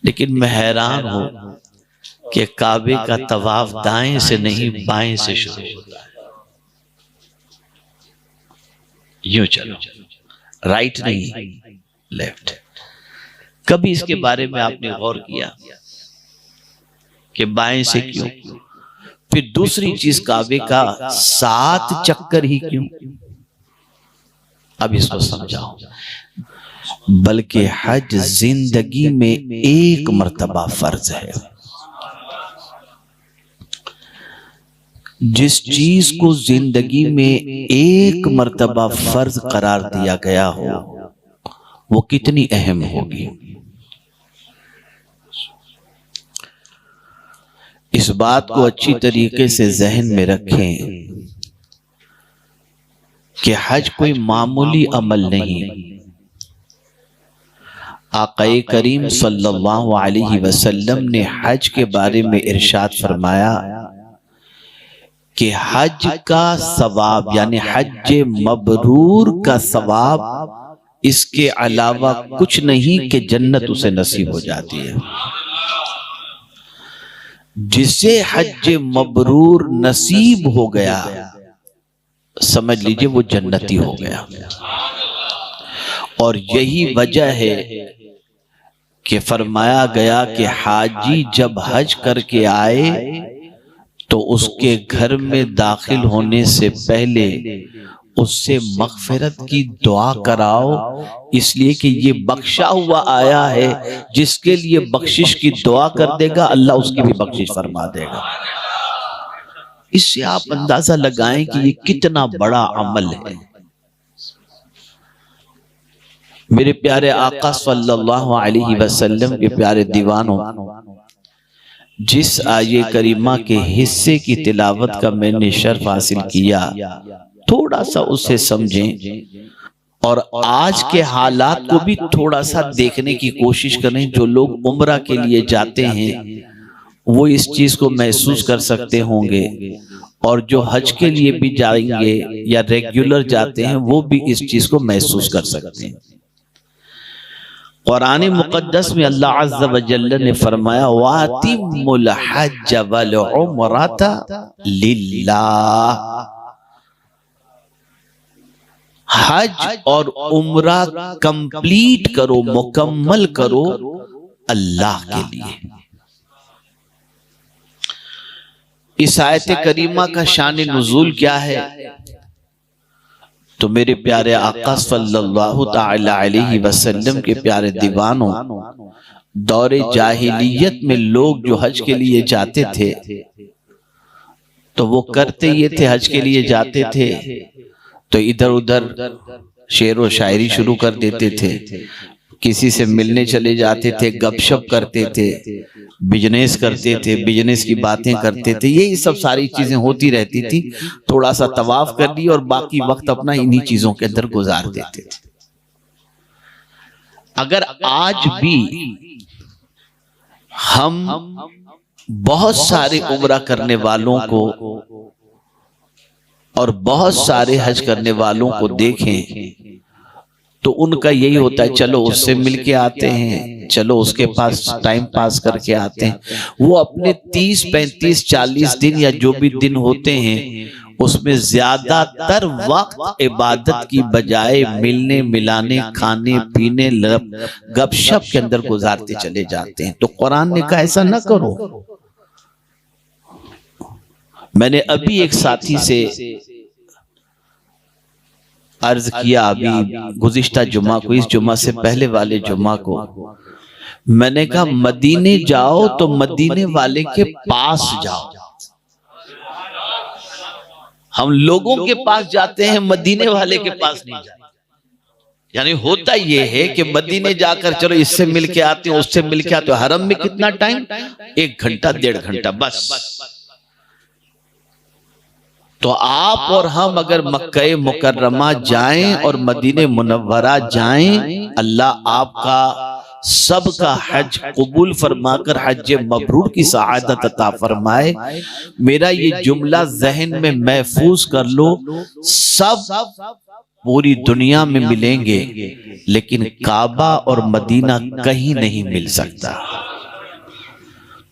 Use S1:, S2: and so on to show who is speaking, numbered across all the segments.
S1: لیکن میں حیران ہوں کہ کعبے کا طواف دائیں سے نہیں بائیں سے شروع ہوتا ہے. یوں چلو، رائٹ نہیں لیفٹ. کبھی اس کے بارے میں آپ نے غور کیا کہ بائیں سے کیوں؟ پھر دوسری چیز کعبے کا 7 چکر ہی کیوں؟ اب اس کو سمجھاؤ. بلکہ حج زندگی میں ایک مرتبہ فرض ہے. جس چیز کو زندگی میں ایک مرتبہ فرض قرار دیا گیا ہو وہ کتنی اہم ہوگی. اس بات کو اچھی طریقے سے ذہن میں رکھیں کہ حج کوئی معمولی عمل نہیں. آقا کریم صلی اللہ علیہ وسلم نے حج کے بارے میں ارشاد فرمایا کہ حج کا ثواب یعنی حج مبرور کا ثواب اس کے علاوہ کچھ نہیں کہ جنت اسے نصیب ہو جاتی ہے. جسے حج مبرور نصیب ہو گیا سمجھ لیجئے وہ جنتی ہو گیا. اور یہی وجہ ہے کہ فرمایا گیا کہ حاجی جب حج کر کے آئے تو اس کے گھر میں داخل ہونے سے پہلے اس سے مغفرت کی دعا کراؤ، اس لیے کہ یہ بخشا ہوا آیا ہے. جس کے لیے بخشش کی دعا کر دے گا اللہ اس کی بھی بخشش فرما دے گا. اس سے آپ اندازہ لگائیں کہ یہ کتنا بڑا عمل ہے. میرے پیارے آقا صلی اللہ علیہ وسلم کے پیارے دیوانوں، جس آیے کریمہ کے حصے کی تلاوت کا میں نے شرف حاصل کیا، تھوڑا سا اسے سمجھیں اور آج کے حالات کو بھی تھوڑا سا دیکھنے کی کوشش کریں. جو لوگ عمرہ کے لیے جاتے ہیں وہ اس چیز کو محسوس کر سکتے ہوں گے، اور جو حج کے لیے بھی جائیں گے یا ریگولر جاتے ہیں وہ بھی اس چیز کو محسوس کر سکتے ہیں. قرآن مقدس میں اللہ عز و جل نے فرمایا وَأَتِمُّ الْحَجَّ وَالْعُمْرَةَ لِلَّهِ. حج اور عمرہ کمپلیٹ کرو، مکمل کرو اللہ کے لیے. اس آیت کریمہ کا شان نزول کیا ہے؟ تو میرے پیارے آقا صلی اللہ تعالی علیہ وسلم کے پیارے دیوانوں، دور جاہلیت میں لوگ جو حج کے لیے جاتے تھے تو وہ کرتے یہ تھے، حج کے لیے جاتے تھے تو ادھر ادھر شعر و شاعری شروع کر دیتے تھے، کسی سے ملنے چلے جاتے تھے، گپ شپ کرتے تھے، بزنس کرتے تھے، بزنس کی باتیں کرتے تھے. یہی سب ساری چیزیں ہوتی رہتی تھی. تھوڑا سا طواف کر لی اور باقی وقت اپنا انہی چیزوں کے اندر گزار دیتے تھے. اگر آج بھی ہم بہت سارے عمرہ کرنے والوں کو اور بہت سارے حج کرنے والوں کو دیکھیں تو ان کا یہی ہوتا ہے چلو اس سے مل کے آتے ہیں، چلو اس کے پاس ٹائم پاس کر کے آتے ہیں. وہ اپنے 30 35 40 دن یا جو بھی دن ہوتے ہیں اس میں زیادہ تر وقت عبادت کی بجائے ملنے ملانے، کھانے پینے، گپ شپ کے اندر گزارتے چلے جاتے ہیں. تو قرآن نے کہا ایسا نہ کرو. میں نے ابھی ایک ساتھی سے عرض کیا، ابھی گزشتہ جمعہ کو، اس جمعہ سے پہلے والے جمعہ کو، میں نے کہا مدینے جاؤ تو مدینے والے کے پاس جاؤ. ہم لوگوں کے پاس جاتے ہیں، مدینے والے کے پاس نہیں جاتے. یعنی ہوتا یہ ہے کہ مدینے جا کر چلو اس سے مل کے آتے ہیں، اس سے مل کے آتے ہیں. حرم میں کتنا ٹائم؟ 1 گھنٹہ 1.5 گھنٹہ بس. تو آپ اور ہم اگر مکہ مکرمہ جائیں اور مدینہ منورہ جائیں، اللہ آپ کا سب کا حج قبول فرما کر حج مبرور کی سعادت عطا فرمائے. میرا یہ جملہ ذہن میں محفوظ کر لو، سب پوری دنیا میں ملیں گے لیکن کعبہ اور مدینہ کہیں نہیں مل سکتا.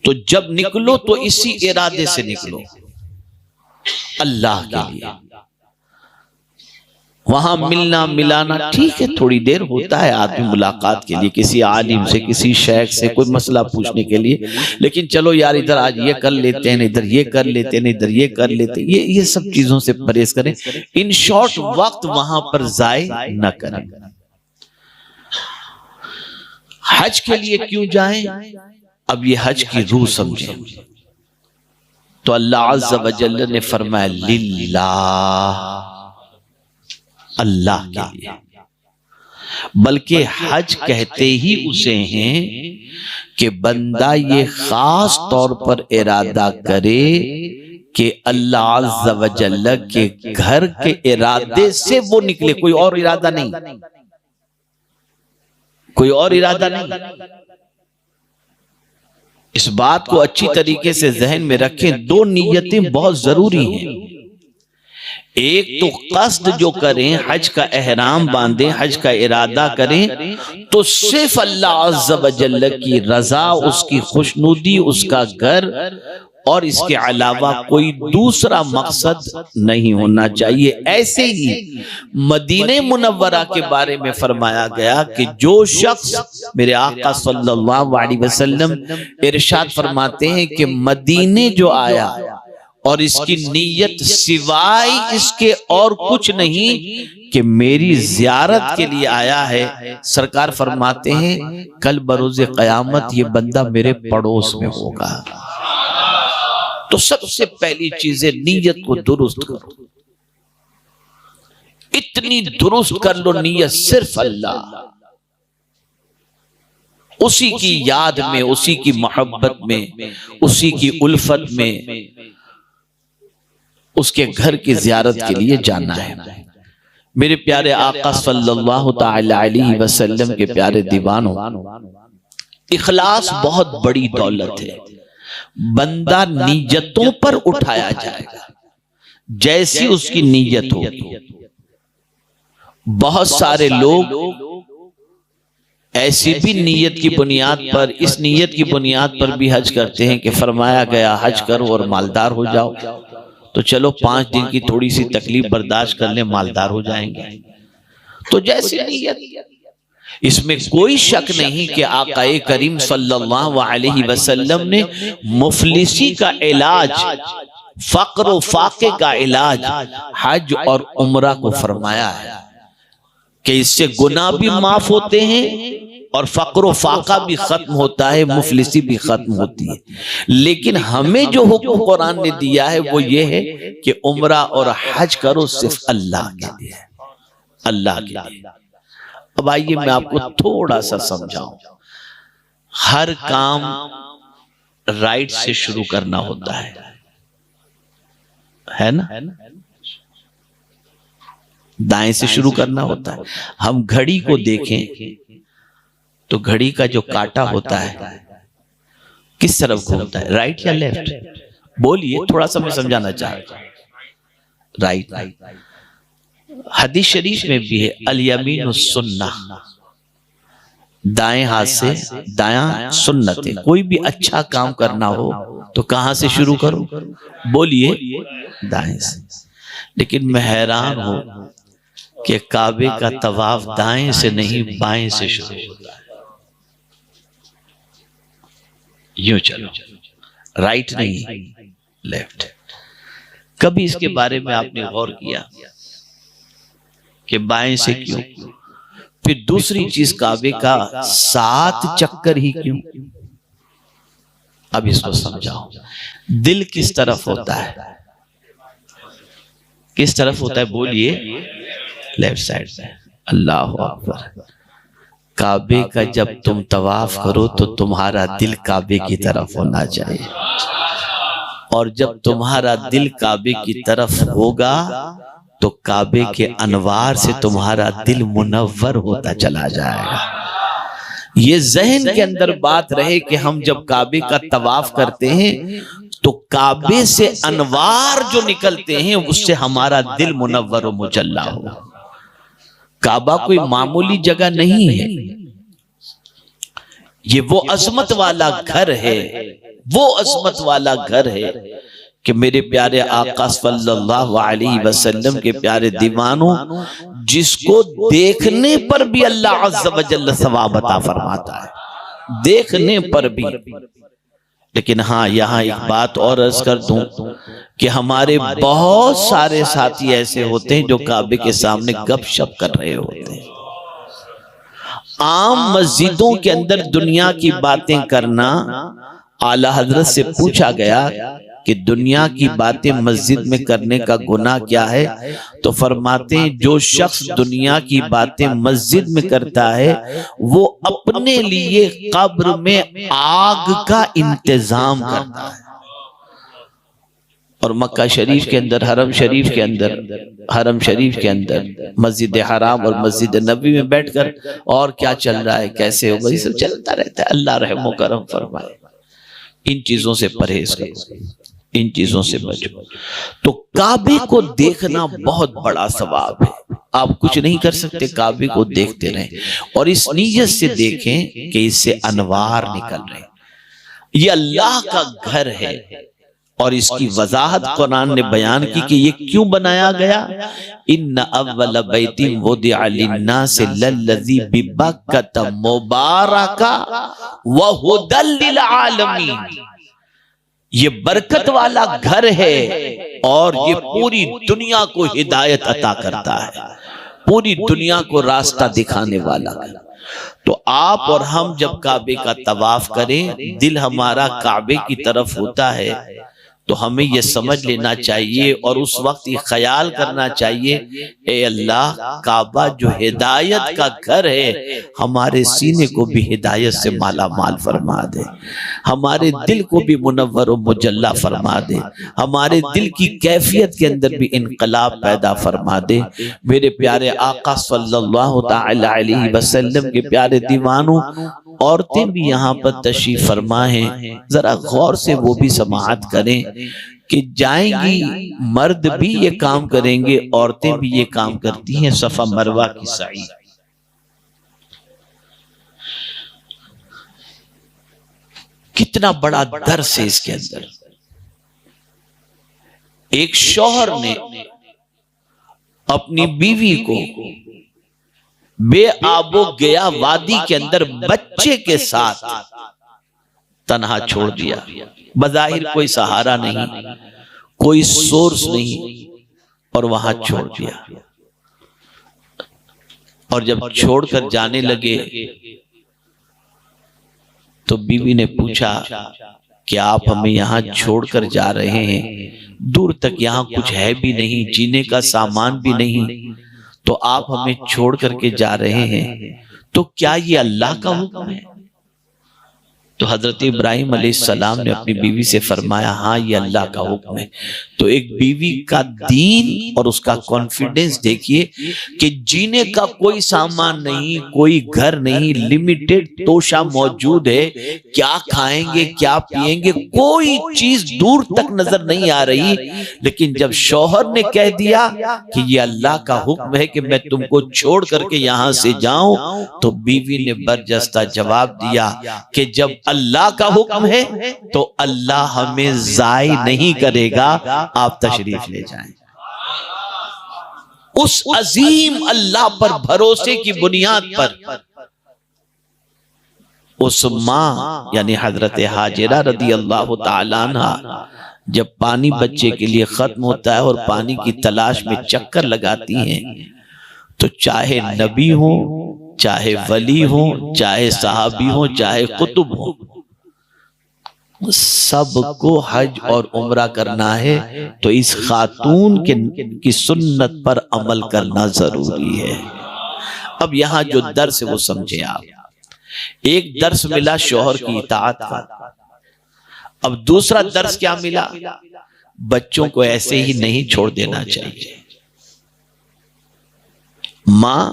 S1: تو جب نکلو تو اسی ارادے سے نکلو، اللہ کے لیے۔ وہاں ملنا ملانا ٹھیک ہے، تھوڑی دیر ہوتا ہے آدمی ملاقات کے لیے، کسی عالم سے، کسی شیخ سے کوئی مسئلہ پوچھنے کے لیے، لیکن چلو یار ادھر آج یہ کر لیتے ہیں، ادھر یہ کر لیتے ہیں، ادھر یہ کر لیتے ہیں، یہ سب چیزوں سے پرہیز کریں۔ ان شارٹ وقت وہاں پر ضائع نہ کریں۔ حج کے لیے کیوں جائیں؟ اب یہ حج کی روح سمجھیں تو اللہ عز و جل نے فرمایا للہ، اللہ کے لیے۔ بلکہ حج کہتے ہی اسے ہیں کہ بندہ یہ خاص طور پر ارادہ کرے کہ اللہ عز و جل کے گھر کے ارادے سے وہ نکلے، کوئی اور ارادہ نہیں، کوئی اور ارادہ نہیں۔ اس بات کو اچھی طریقے سے ذہن میں رکھیں، دو نیتیں بہت ضروری ہیں۔ ایک تو قصد جو کریں، حج کا احرام باندھیں، حج کا ارادہ کریں تو صرف اللہ عز و جل کی رضا، اس کی خوشنودی، اس کا گھر، اور اس کے علاوہ کوئی دوسرا مقصد نہیں ہونا چاہیے۔ ایسے ہی مدینہ منورہ کے بارے میں فرمایا گیا کہ جو شخص، میرے آقا صلی اللہ علیہ وسلم ارشاد فرماتے ہیں کہ مدینے جو آیا اور اس کی نیت سوائے اس کے اور کچھ نہیں کہ میری زیارت کے لیے آیا ہے، سرکار فرماتے ہیں کل بروز قیامت یہ بندہ میرے پڑوس میں ہوگا۔ تو سب سے پہلی چیز ہے نیت کو درست کرو، اتنی درست کر لو نیت صرف اللہ، اسی کی یاد میں، اسی کی محبت میں، اسی کی الفت میں، اس کے گھر کی زیارت کے لیے جانا ہے۔ میرے پیارے آقا صلی اللہ تعالی علیہ وسلم کے پیارے دیوانوں، اخلاص بہت بڑی دولت ہے۔ بندہ نیتوں پر اٹھایا جائے گا جیسی اس کی نیت ہوگی۔ بہت سارے لوگ ایسی بھی نیت کی بنیاد پر، اس نیت کی بنیاد پر بھی حج کرتے ہیں کہ فرمایا گیا حج کرو اور مالدار ہو جاؤ، تو چلو 5 دن کی تھوڑی سی تکلیف برداشت کر لیں، مالدار ہو جائیں گے۔ تو جیسی نیت، اس میں کوئی شک نہیں کہ آقا کریم صلی اللہ علیہ وسلم نے مفلسی کا علاج، فقر و فاقے کا علاج حج اور عمرہ کو فرمایا ہے کہ اس سے گناہ بھی معاف ہوتے ہیں اور فقر و فاقہ بھی ختم ہوتا ہے، مفلسی بھی ختم ہوتی ہے۔ لیکن ہمیں جو حکم قرآن نے دیا ہے وہ یہ ہے کہ عمرہ اور حج کرو صرف اللہ کے لیے، اللہ کے لیے۔ اب آئیے میں آپ کو تھوڑا سا سمجھاؤں۔ ہر کام رائٹ سے شروع کرنا ہوتا ہے نا، دائیں سے شروع کرنا ہوتا ہے۔ ہم گھڑی کو دیکھیں تو گھڑی کا جو کاٹا ہوتا ہے کس طرف گھومتا ہے، رائٹ یا لیفٹ؟ بولیے، تھوڑا سا میں سمجھانا چاہتا ہوں۔ رائٹ۔ حدیث شریف میں بھی ہے الیمین السنہ، دائیں ہاتھ سے، دایاں سنت ہے۔ کوئی بھی اچھا کام کرنا ہو تو کہاں سے شروع کرو؟ بولیے، دائیں سے۔ لیکن میں حیران ہوں کہ کعبے کا طواف دائیں سے نہیں بائیں سے شروع ہوتا ہے۔ یوں چلو، رائٹ نہیں، لیفٹ۔ کبھی اس کے بارے میں آپ نے غور کیا کہ بائیں سے کیوں؟ پھر دوسری چیز کعبے کا 7 چکر ہی کیوں؟ اب اس کو سمجھاؤ۔ دل کس طرف ہوتا ہے؟ کس طرف ہوتا ہے؟ بولیے، لیفٹ سائڈ سے۔ اللہ اکبر۔ کعبے کا جب تم طواف کرو تو تمہارا دل کعبے کی طرف ہونا چاہیے، اور جب تمہارا دل کعبے کی طرف ہوگا تو کعبے کے انوار سے تمہارا دل منور ہوتا چلا جائے گا۔ یہ ذہن کے اندر بات رہے کہ ہم جب کعبے کا طواف کرتے ہیں تو کعبے سے انوار جو نکلتے ہیں اس سے ہمارا دل منور و مجلہ ہو۔ کعبہ کوئی معمولی جگہ نہیں ہے، یہ وہ عظمت والا گھر ہے وہ عظمت والا گھر ہے کہ میرے پیارے آقا صلی اللہ علیہ وسلم کے پیارے دیوانوں، جس کو دیکھنے پر بھی اللہ عز و جل ثواب عطا فرماتا ہے، دیکھنے پر بھی۔ لیکن ہاں یہاں ایک بات اور عرض کر دوں کہ ہمارے بہت سارے ساتھی ایسے ہوتے ہیں جو کعبے کے سامنے گپ شپ کر رہے ہوتے ہیں۔ عام مسجدوں کے اندر دنیا کی باتیں کرنا، اعلیٰ حضرت سے پوچھا گیا کہ دنیا کی باتیں مسجد میں کرنے کا گناہ کیا ہے، تو فرماتے ہیں جو شخص دنیا کی باتیں مسجد میں کرتا ہے وہ اپنے لیے قبر میں آگ کا انتظام کرتا ہے۔ اور مکہ شریف کے اندر، حرم شریف کے اندر مسجد حرام اور مسجد نبوی میں بیٹھ کر اور کیا چل رہا ہے، کیسے ہوگا، یہ سب چلتا رہتا ہے۔ اللہ رحم و کرم فرمائے۔ ان چیزوں سے پرہیز کرو، ان چیزوں سے بچو۔ تو کعبے کو دیکھنا بہت بڑا ثواب ہے، آپ کچھ نہیں کر سکتے، کعبے کو دیکھتے رہیں اور اس نیت سے دیکھیں کہ اس سے انوار نکل رہے ہیں۔ یہ اللہ کا گھر ہے اور اس کی وضاحت قرآن نے بیان کی کہ یہ کیوں بنایا گیا۔ ان اول بیت وضع للناس للذی ببکۃ مبارکا وہدی للعالمین، یہ برکت والا گھر ہے اور یہ پوری دنیا کو ہدایت عطا کرتا ہے، پوری دنیا کو راستہ دکھانے والا ہے۔ تو آپ اور ہم جب کعبے کا طواف کریں، دل ہمارا کعبے کی طرف ہوتا ہے، تو ہمیں یہ سمجھ لینا چاہیے اور اس وقت یہ خیال کرنا چاہیے، اے اللہ، کعبہ جو ہدایت کا گھر ہے، ہمارے سینے کو بھی ہدایت سے مالا مال فرما دے، ہمارے دل کو بھی منور و مجلہ فرما دے، ہمارے دل کی کیفیت کے اندر بھی انقلاب پیدا فرما دے۔ میرے پیارے آقا صلی اللہ تعالی علیہ وسلم کے پیارے دیوانوں، عورتیں بھی یہاں پر تشریف فرما ہیں، ذرا غور سے وہ بھی سماعت کریں کہ جائیں گی، مرد بھی یہ کام کریں گے، عورتیں بھی یہ کام کرتی ہیں، صفا مروہ کی سعی۔ کتنا بڑا درس ہے اس کے اندر۔ ایک شوہر نے اپنی بیوی کو بے آب و گیا وادی کے اندر بچے کے ساتھ تنہا چھوڑ دیا، بظاہر کوئی سہارا نہیں، کوئی سورس نہیں، اور وہاں چھوڑ دیا۔ اور جب چھوڑ کر جانے لگے تو بیوی نے پوچھا کہ آپ ہمیں یہاں چھوڑ کر جا رہے ہیں، دور تک یہاں کچھ ہے بھی نہیں، جینے کا سامان بھی نہیں، تو آپ ہمیں چھوڑ کر کے جا رہے ہیں، تو کیا یہ اللہ کا حکم ہے؟ تو حضرت ابراہیم علیہ السلام نے اپنی بیوی سے فرمایا ہاں یہ اللہ کا حکم ہے۔ تو ایک بیوی کا دین اور اس کا کانفیڈنس دیکھیے کہ جینے کا کوئی سامان نہیں، کوئی گھر نہیں، لیمیٹڈ توشہ موجود ہے، کیا کھائیں گے کیا پیئیں گے، کوئی چیز دور تک نظر نہیں آ رہی، لیکن جب شوہر نے کہہ دیا کہ یہ اللہ کا حکم ہے کہ میں تم کو چھوڑ کر کے یہاں سے جاؤں، تو بیوی نے برجستہ جواب دیا کہ جب اللہ کا حکم ہے تو اللہ ہمیں ضائع نہیں کرے گا، آپ تشریف لے جائیں۔ اس عظیم اللہ پر بھروسے کی بنیاد پر اس ماں یعنی حضرت حاجرہ رضی اللہ تعالیٰ عنہ جب پانی بچے کے لیے ختم ہوتا ہے اور پانی کی تلاش میں چکر لگاتی ہیں، تو چاہے نبی ہوں، چاہے ولی ہوں، چاہے صحابی ہوں، چاہے قطب ہوں، سب کو حج اور عمرہ کرنا ہے، تو اس خاتون کی سنت پر عمل کرنا ضروری ہے۔ اب یہاں جو درس ہے وہ سمجھے آپ، ایک درس ملا شوہر کی اطاعت کا، اب دوسرا درس کیا ملا؟ بچوں کو ایسے ہی نہیں چھوڑ دینا چاہیے۔ ماں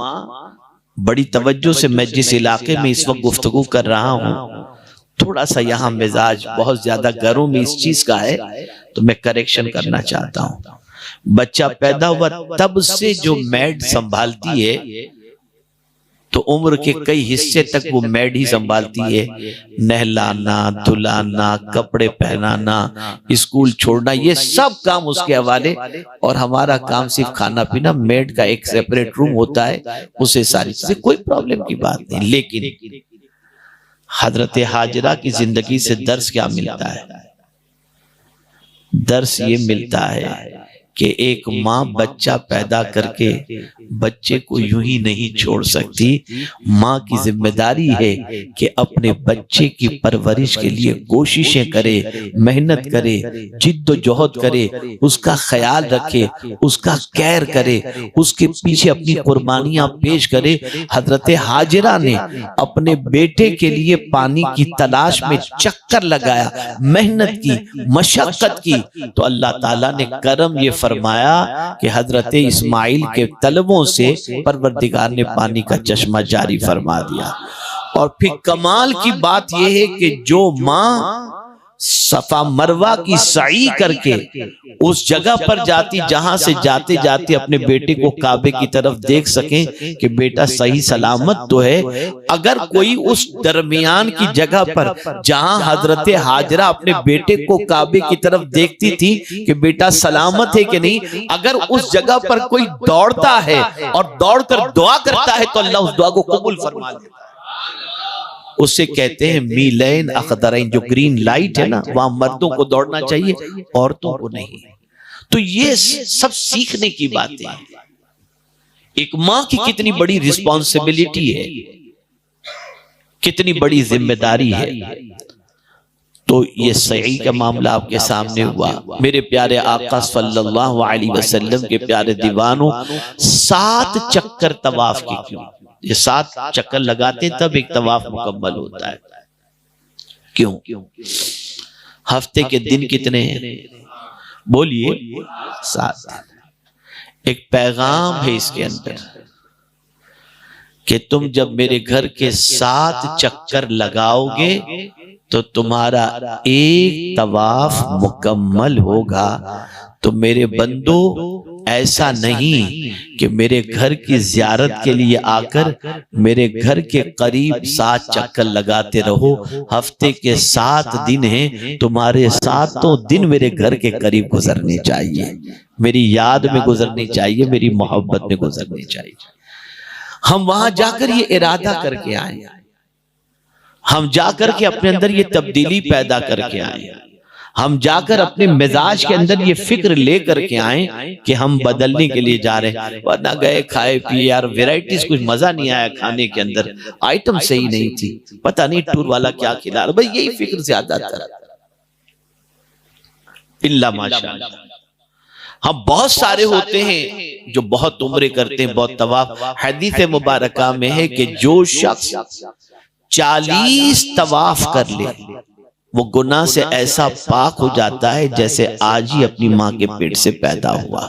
S1: بڑی توجہ سے، میں جس علاقے میں اس وقت گفتگو کر رہا ہوں تھوڑا سا یہاں مزاج بہت زیادہ گرم اس چیز کا ہے، تو میں کریکشن کرنا چاہتا ہوں۔ بچہ پیدا ہوا تب سے جو میڈ سنبھالتی ہے تو عمر کے کئی حصے تک وہ میڈ ہی سنبھالتی ہے، نہلانا، دھلانا، کپڑے پہنانا، اسکول چھوڑنا، یہ سب کام اس کے حوالے، اور ہمارا کام صرف کھانا پینا۔ میڈ کا ایک سیپریٹ روم ہوتا ہے، اسے ساری چیزیں، کوئی پرابلم کی بات نہیں۔ لیکن حضرت حاجرہ کی زندگی سے درس کیا ملتا ہے؟ درس یہ ملتا ہے کہ ایک ماں بچہ پیدا کر کے بچے کو یوں ہی نہیں چھوڑ سکتی۔ ماں کی ذمہ داری ہے کہ اپنے بچے کی پرورش کے لیے کوششیں کرے، محنت کرے، جد و جہد کرے، اس کا خیال رکھے، اس کا کیئر کرے، اس کے پیچھے اپنی قربانیاں پیش کرے۔ حضرت حاجرہ نے اپنے بیٹے کے لیے پانی کی تلاش میں چکر لگایا، محنت کی، مشقت کی، تو اللہ تعالیٰ نے کرم یہ فرمایا کہ حضرت اسماعیل کے طلبوں سے پروردگار نے پانی کا چشمہ جاری فرما دیا۔ اور پھر کمال کی بات یہ ہے کہ جو ماں صفا مروہ کی سعی کر کے اس جگہ پر جاتی جہاں سے جاتے جاتے اپنے بیٹے کو کعبے کی طرف دیکھ سکیں کہ بیٹا صحیح سلامت تو ہے، اگر کوئی اس درمیان کی جگہ پر جہاں حضرت حاجرہ اپنے بیٹے کو کعبے کی طرف دیکھتی تھی کہ بیٹا سلامت ہے کہ نہیں، اگر اس جگہ پر کوئی دوڑتا ہے اور دوڑ کر دعا کرتا ہے تو اللہ اس دعا کو قبول فرما لیتا ہے۔ اسے کہتے ہیں میلین اخضرین، جو گرین لائٹ ہے نا، وہاں مردوں کو دوڑنا چاہیے، عورتوں کو نہیں۔ تو یہ سب سیکھنے کی باتیں ہیں۔ ایک ماں کی کتنی بڑی رسپانسبلٹی ہے، کتنی بڑی ذمہ داری ہے۔ تو یہ سعی کا معاملہ آپ کے سامنے ہوا۔ میرے پیارے آقا صلی اللہ علیہ وسلم کے پیارے دیوانوں، 7 چکر طواف کی کیوں؟ یہ 7 چکر لگاتے تب ایک طواف مکمل ہوتا ہے۔ کیوں؟ ہفتے کے دن کتنے ہیں؟ بولیے 7۔ ایک پیغام ہے اس کے اندر کہ تم جب میرے گھر کے 7 چکر لگاؤ گے تو تمہارا ایک طواف مکمل ہوگا۔ تو میرے بندو، ایسا نہیں کہ میرے گھر کی زیارت کے لیے آ کر میرے گھر کے قریب 7 چکر لگاتے رہو۔ ہفتے کے 7 دن ہیں، تمہارے 7 دن میرے گھر کے قریب گزرنے چاہیے، میری یاد میں گزرنی چاہیے، میری محبت میں گزرنی چاہیے۔ ہم وہاں جا کر یہ ارادہ کر کے آئیں، ہم جا کر کے اپنے اندر یہ تبدیلی پیدا کر کے آئیں، ہم جا کر اپنے مزاج کے اندر یہ فکر لے کر کے آئیں کہ ہم بدلنے کے لیے جا رہے ہیں۔ ورنہ گئے کھائے پیے، یار ویرائٹیز کچھ مزہ نہیں آیا کھانے کے اندر، آئٹم صحیح نہیں تھی، پتہ نہیں ٹور والا کیا کھلا رہا، بھئی یہی فکر زیادہ تر اللہ ماشاءاللہ۔ ہم بہت سارے ہوتے ہیں جو بہت عمرے کرتے ہیں، بہت طواف۔ حدیث مبارکہ میں ہے کہ جو شخص 40 طواف کر لے وہ گناہ سے ایسا پاک ہو جاتا ہے جیسے آج ہی اپنی ماں کے پیٹ سے پیدا ہوا۔